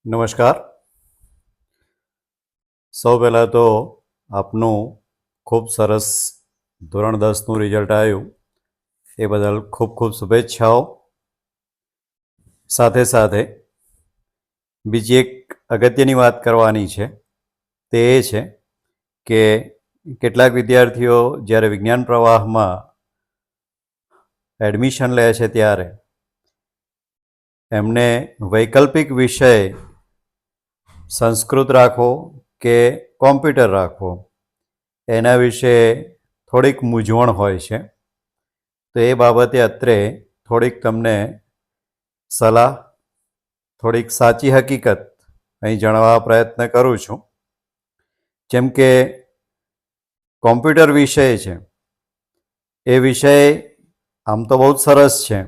નમસ્કાર. સૌ પહેલાં તો આપનું ખૂબ સરસ ધોરણ 10નું રિઝલ્ટ આવ્યું એ બદલ ખૂબ ખૂબ શુભેચ્છાઓ. સાથે સાથે બીજી એક અગત્યની વાત કરવાની છે, તે એ છે કે કેટલાક વિદ્યાર્થીઓ જ્યારે વિજ્ઞાન પ્રવાહમાં એડમિશન લે છે ત્યારે એમને વૈકલ્પિક વિષય સંસ્કૃત રાખવો કે કોમ્પ્યુટર રાખવો એના વિશે થોડીક મૂંઝવણ હોય છે. તો એ બાબતે અત્રે થોડીક તમને સલાહ, થોડીક સાચી હકીકત અહીં જણાવવા પ્રયત્ન કરું છું. જેમ કે કોમ્પ્યુટર વિષય છે, એ વિષય આમ તો બહુ જ સરસ છે,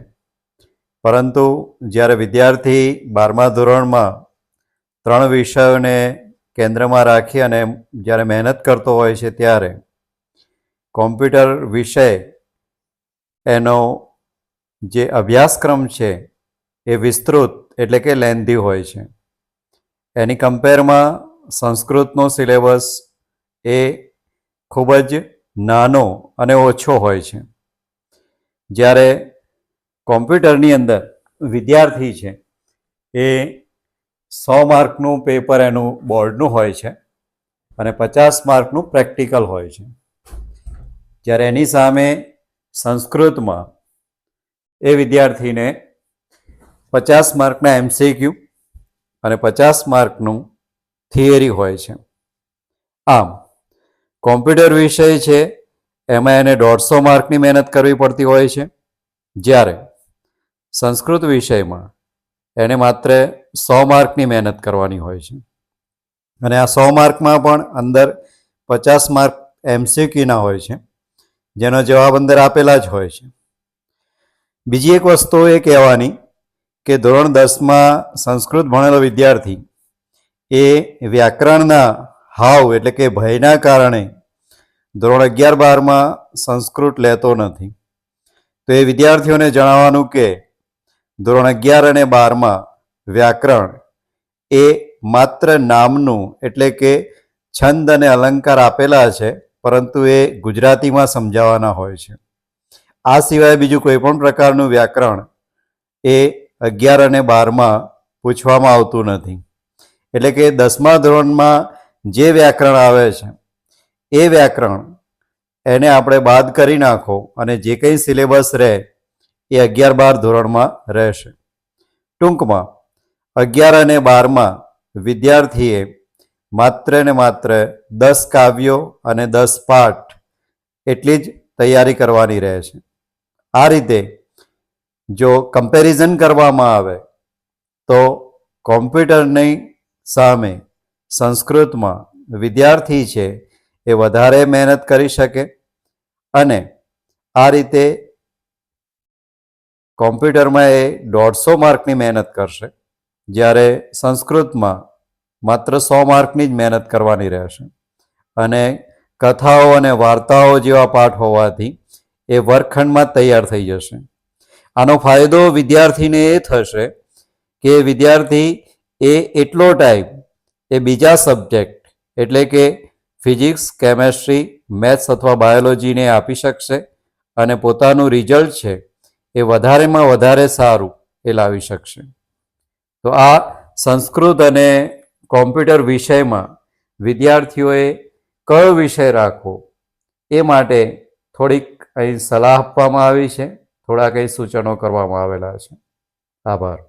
પરંતુ જ્યારે વિદ્યાર્થી 12મા ધોરણમાં 3 વિષયોને કેન્દ્રમાં રાખી અને જ્યારે મહેનત કરતો હોય છે ત્યારે કોમ્પ્યુટર વિષય એનો જે અભ્યાસક્રમ છે એ વિસ્તૃત એટલે કે લેન્ધી હોય છે. એની કમ્પેરમાં સંસ્કૃતનો સિલેબસ એ ખૂબ જ નાનો અને ઓછો હોય છે. જ્યારે કોમ્પ્યુટરની અંદર વિદ્યાર્થી છે એ 100 માર્કનું પેપર એનું બોર્ડનું હોય છે અને 50 માર્કનું પ્રેક્ટિકલ હોય છે. જ્યારે એની સામે સંસ્કૃતમાં એ વિદ્યાર્થીને 50 માર્કના MCQ અને 50 માર્કનું થિયરી હોય છે. આમ કોમ્પ્યુટર વિષય છે એમાં એને 150 માર્કની મહેનત કરવી પડતી હોય છે, જ્યારે સંસ્કૃત વિષયમાં એને માત્ર 100 માર્કની મહેનત કરવાની હોય છે. અને આ 100 માર્કમાં પણ અંદર 50 માર્ક MCQના હોય છે, જેનો જવાબ અંદર આપેલા જ હોય છે. બીજી એક વસ્તુ એ કહેવાની કે ધોરણ 10માં સંસ્કૃત ભણેલો વિદ્યાર્થી એ વ્યાકરણના હાવ એટલે કે ભયના કારણે ધોરણ 11-12માં સંસ્કૃત લેતો નથી. તો એ વિદ્યાર્થીઓને જણાવવાનું કે ધોરણ 11 અને 12માં વ્યાકરણ એ માત્ર નામનું એટલે કે છંદ અને અલંકાર આપેલા છે, પરંતુ એ ગુજરાતીમાં સમજાવવાના હોય છે. આ સિવાય બીજું કોઈ પણ પ્રકારનું વ્યાકરણ એ 11 અને 12માં પૂછવામાં આવતું નથી. એટલે કે 10મા ધોરણમાં જે વ્યાકરણ આવે છે એ વ્યાકરણ એને આપણે બાદ કરી નાખો અને જે કંઈ સિલેબસ રહે એ 11-12 ધોરણમાં રહેશે. ટૂંકમાં 11 અને 12માં વિદ્યાર્થીએ માત્ર ને માત્ર 10 કાવ્યો અને 10 પાઠ એટલી જ તૈયારી કરવાની રહે છે. આ રીતે જો કમ્પેરિઝન કરવામાં આવે તો કોમ્પ્યુટરની સામે સંસ્કૃતમાં વિદ્યાર્થી છે એ વધારે મહેનત કરી શકે અને આ રીતે કોમ્પ્યુટરમાં એ 150 માર્કની મહેનત કરશે, જ્યારે સંસ્કૃતમાં માત્ર 100 માર્કની જ મહેનત કરવાની રહેશે. અને કથાઓ અને વાર્તાઓ જેવા પાઠ હોવાથી એ વર્ગખંડમાં તૈયાર થઈ જશે. આનો ફાયદો વિદ્યાર્થીને એ થશે કે વિદ્યાર્થી એ એટલો ટાઈમ એ બીજા સબ્જેક્ટ એટલે કે ફિઝિક્સ, કેમેસ્ટ્રી, મેથ્સ અથવા બાયોલોજીને આપી શકશે અને પોતાનું રિઝલ્ટ છે એ વધારેમાં વધારે સારું એ લાવી શકશે. તો આ સંસ્કૃત અને કોમ્પ્યુટર વિષયમાં વિદ્યાર્થીઓએ કયો વિષય રાખવો એ માટે થોડીક અહીં સલાહ આપવામાં આવી છે, થોડા કંઈ સૂચનો કરવામાં આવેલા છે. આભાર.